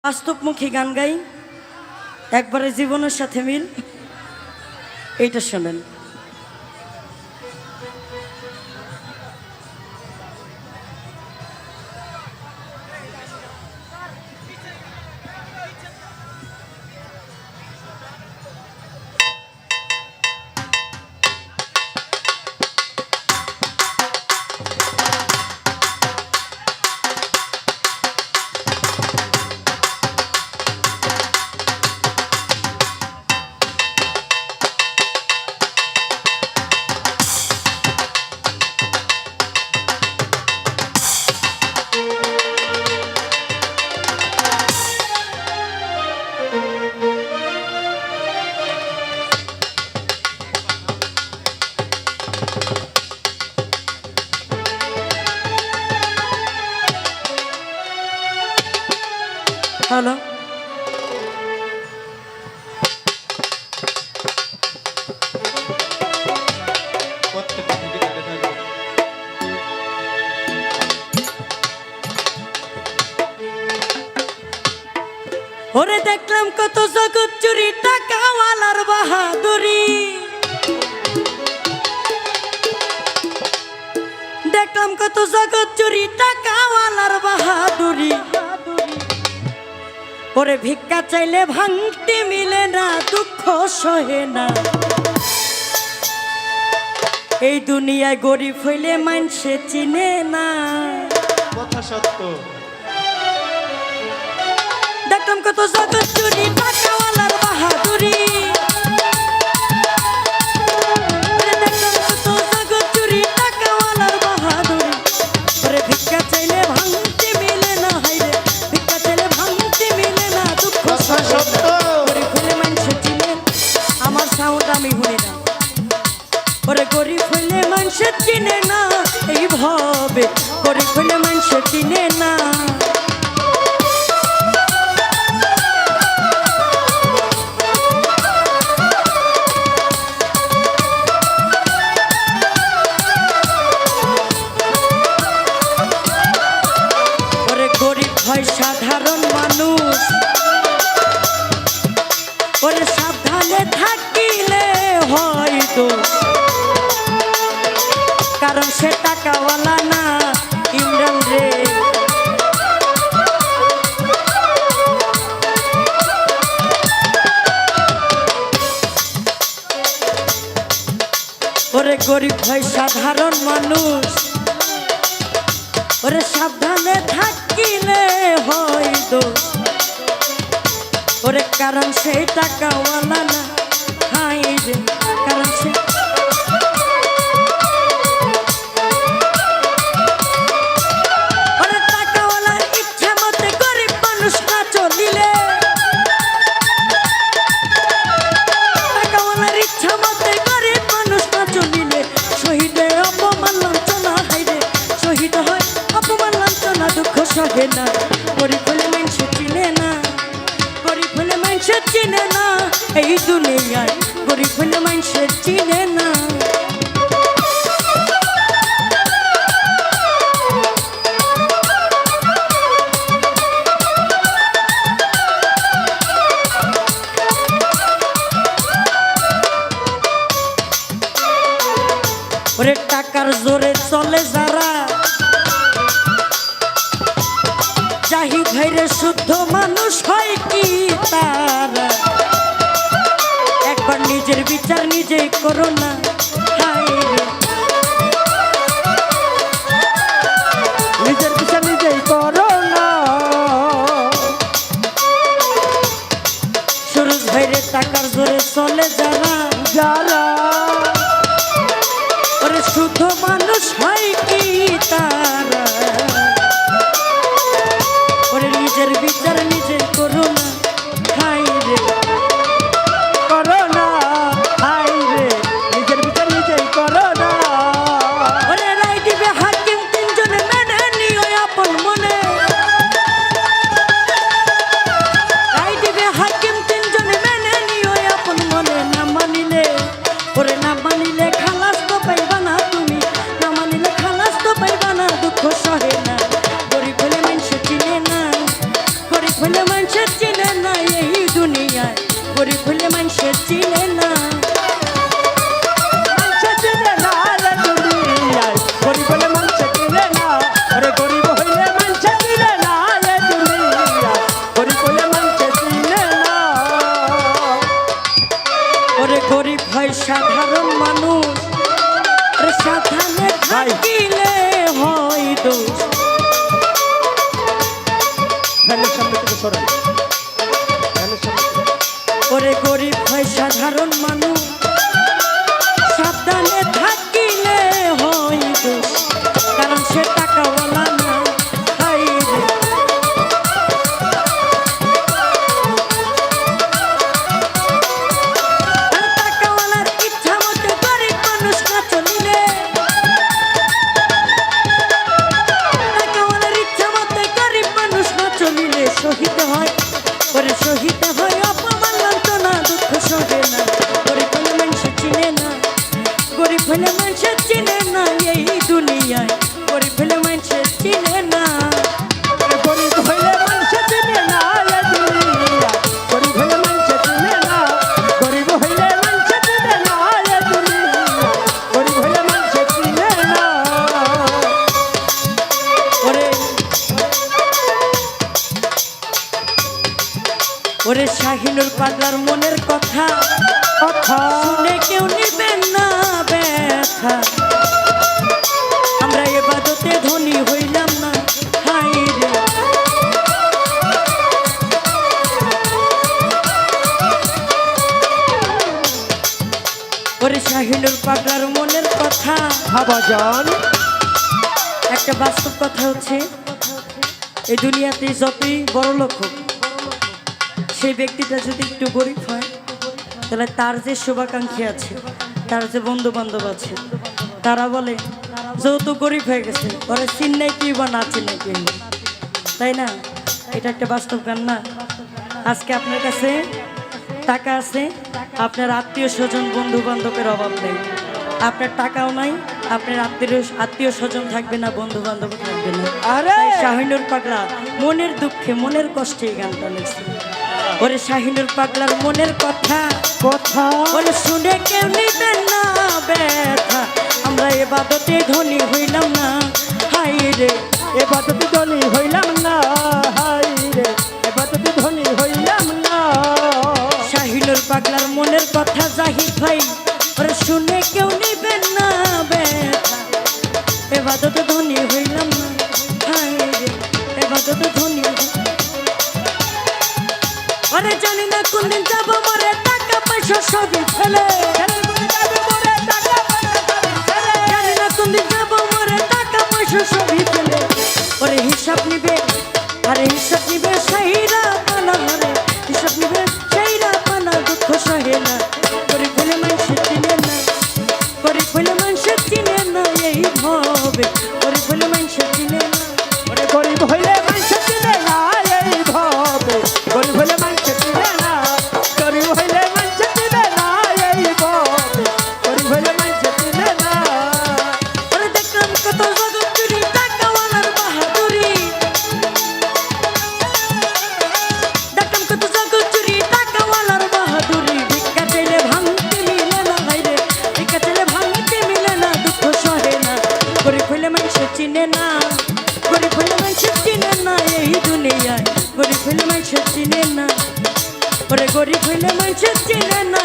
বাস্তবমুখী গান গাই, একবারে জীবনের সাথে মিল। এইটা শোনেন। হ্যালো, ওরে দেখলাম কত জগৎ চুরি, টাকাওয়ালার বাহাদুরি। দেখলাম কত জগৎ চুরি, টাকাওয়ালার বাহাদুরি। ওরে ভিক্ষা চাইলে ভাঙতে মিলে না, দুঃখ সহে না। এই দুনিয়ায় গরিব হইলে মানুষে চিনে না, কথা সত্য। দেখলাম কত জগৎ চুরি, টাকাওয়ালার বাহাদুরি। দেখলাম কত জগৎ চুরি, টাকাওয়ালার বাহাদুরি। ওরে ভিক্ষা চাইলে ভাঙতে মিলে না, হাইরে ভিক্ষা চাইলে ভাঙতে মিলে না, দুঃখ কথা সত্য। গরিব হইলে মানুষে চিনে। আমার সাউন্ড আমি শুনি না। ওরে গরিব হইলে মানুষে চিনে না, এইভাবে গরিব হইলে মানুষে চিনে না। গরিব হয় সাধারণ মানুষ, ওরে সাবধানে থাকিলে হয় দোষ। কারণ সে টাকাওয়ালা না, ইমরান রে। ওরে গরিব হয় সাধারণ মানুষ, ওরে সাবধানে থাকিলে হয় দোষ। ওরে কারণ সেই টাকাওয়ালা না, হাই রে কারণ সে। ওরে টাকাওয়ালার ইচ্ছা মতে গরিব মানুষ না চলিলে, টাকাওয়ালার ইচ্ছা মতে গরিব মানুষ না চলিলে, শহীদে অপমান লাঞ্ছনা, হাইরে শহীদ হয় অপমান লাঞ্ছনা, দুঃখ সহে না। গরিব হলে মানুষে চিনে না, গরিব হলে মানুষে চিনে না। এই দুনিয়ায় গরিব হলে মানুষে চিনে না। ওরে টাকার জোরে চলে যারা, জাহিদ ভাইরে শুদ্ধ মানুষ হয় কি তারা? একবার নিজের বিচার নিজেই করো না, হায়রে নিজের বিচার নিজেই করো না। সুরজ ভাইরে টাকার জোরে চলে যারা, যারা ওরে শুদ্ধ মানুষ হয় কি তারা? ওরে নিজের বিচার নিজে করো না, হাই রে করো না, হাই রে নিজের বিচার নিজেই করো না। ওরে রায় দিবে হাকিম তিনজনে, মেনে নিও আপন মনে। রায় দিবে হাকিম তিনজনে, মেনে নিও আপন মনে। না মানিলে, ওরে না মানিলে খালাস তো পাইবা না তুমি, না মানিলে খালাস তো পাইবা না, দুঃখ সহে না। গরিব হলে মানুষে চিনে না, গরিব হলে মানুষে মানুষের চিনে না এই দুনিয়ায়, গরিব হইলে মানুষের চিনে না। মানুষে চিনে না রে দুনিয়ায়, গরিব হলে মানুষে চিনে না। আরে গরিব হইলে মানুষে চিনে না রে দুনিয়ায়, গরিব হইলে মানুষে চিনে না। ওরে গরিব হয় সাধারণ মানুষ, ওরে সাধারণে থাকিলে হয় দোষ। ফ্যানের সামনে থেকে সরাই, ফ্যানের সামনে থেকে। ওরে গরিব হয় সাধারণ মানুষ, সাবধানে থাকিলে হয় দোষ, কারণ সে টাকাওয়ালা না। হাই রে আর টাকাওয়ালার ইচ্ছা মতো গরিব মানুষ না চলিলে, টাকাওয়ালার ইচ্ছা মতো গরিব মানুষ না চলিলে শহীদ হয়। ওরে শহীদ হয় অপমান লাঞ্ছনা দুঃখ সহে না। গরিব হলে মানুষে চিনে না, গরিব হলে মানুষে চিনে না এই দুনিয়ায়, গরিব হলে মানুষে চিনে না। গরিব হইলে মানুষে চিনে না রে দুনিয়ায়, গরিব হইলে মানুষে চিনে না। গরিব হইলে মানুষে চিনে না রে দুনিয়ায়, গরিব হইলে মানুষে চিনে না। ওরে ওরে শাহিনুর পাগলার মনের কথা কথা শুনে কেউ নিবেন না ব্যথা, আমরা এবাদতে ধনী হইলাম না। হাই রে ওরে শাহিনুর পাগলার মনের কথা, ভাবাজান একটা বাস্তব কথা হচ্ছে এই দুনিয়াতে যতই বড় লোক হোক, সেই ব্যক্তিটা যদি একটু গরিব হয়, তাহলে তার যে শুভাকাঙ্ক্ষী আছে, তার যে বন্ধু বান্ধব আছে, তারা বলে যেহেতু গরিব হয়ে গেছে ওরা চিন্নাই কি বা না চিন্নাই কি, তাই না? এটা একটা বাস্তব গান না? আজকে আপনার কাছে টাকা আছে, আপনার আত্মীয় স্বজন বন্ধু বান্ধবের অভাব নেই, আপনার টাকাও নাই, আপনার আত্মীয় স্বজন থাকবে না, বন্ধু বান্ধব থাকবে না। আরে তাই শাহিনুর পাগলা মনের দুঃখে মনের কষ্টে এই গানটা লিখছে। ওরে শাহিনুর পাগলার মনের কথা কথা ওরে শুনে কেউ নিবেন না ব্যথা, আমরা এবাদতে ধনী হইলাম না। হাই রে এবার তো ধনী হইলাম না, হাই রে এবার তো ধনী হইলাম না। শাহিনুর পাগলার মনের কথা জাহিদ ভাই, ওরে শুনে কেউ নিবেন না ব্যথা, এবাদতে ধনী হইলাম না। হাই রে এবাদতে ধনী ওরে জানি না কোনদিন যাবো মরে, টাকা পয়সা সবই ফেলে। জানি না কোনদিন যাবো মরে, টাকা পয়সা সবই ফেলে। ওরে হিসাব নিবে, আরে হিসাব নিবে সেইরা পানা, হরে হিসাব নিবে সেইরা পানা দুঃখ সহে না। গরিব হলে মানুষের চিনে না, গরিব হলে মানুষের চিনে না এই ভাবে, গরিব হলে মানুষের চিনে না। ওরে গরিব হইলে মানুষে চিনে না এই ভাবে, গরিব হইলে মানুষে চিনে না। গরিব হইলে মানুষে চিনে না এই ভাবে, গরিব হইলে মানুষে চিনে না। ওরে দেখলাম কত জগৎ চুরি, টাকাওয়ালার বাহাদুরি, দেখলাম কত জগৎ চুরি, টাকাওয়ালার বাহাদুরি। ভিক্ষা চাইলে ভাঙতে মিলে না, ভাইরে ভিক্ষা চাইলে ভাঙতে মিলে না, দুঃখ সহে না। গরিব হইলে মানুষের চিনে না, গরিব হইলে মানুষের চিনে না এই দুনিয়ায়, গরিব হইলে মানুষের চিনে না। ওরে গরিব হইলে মানুষের চিনে না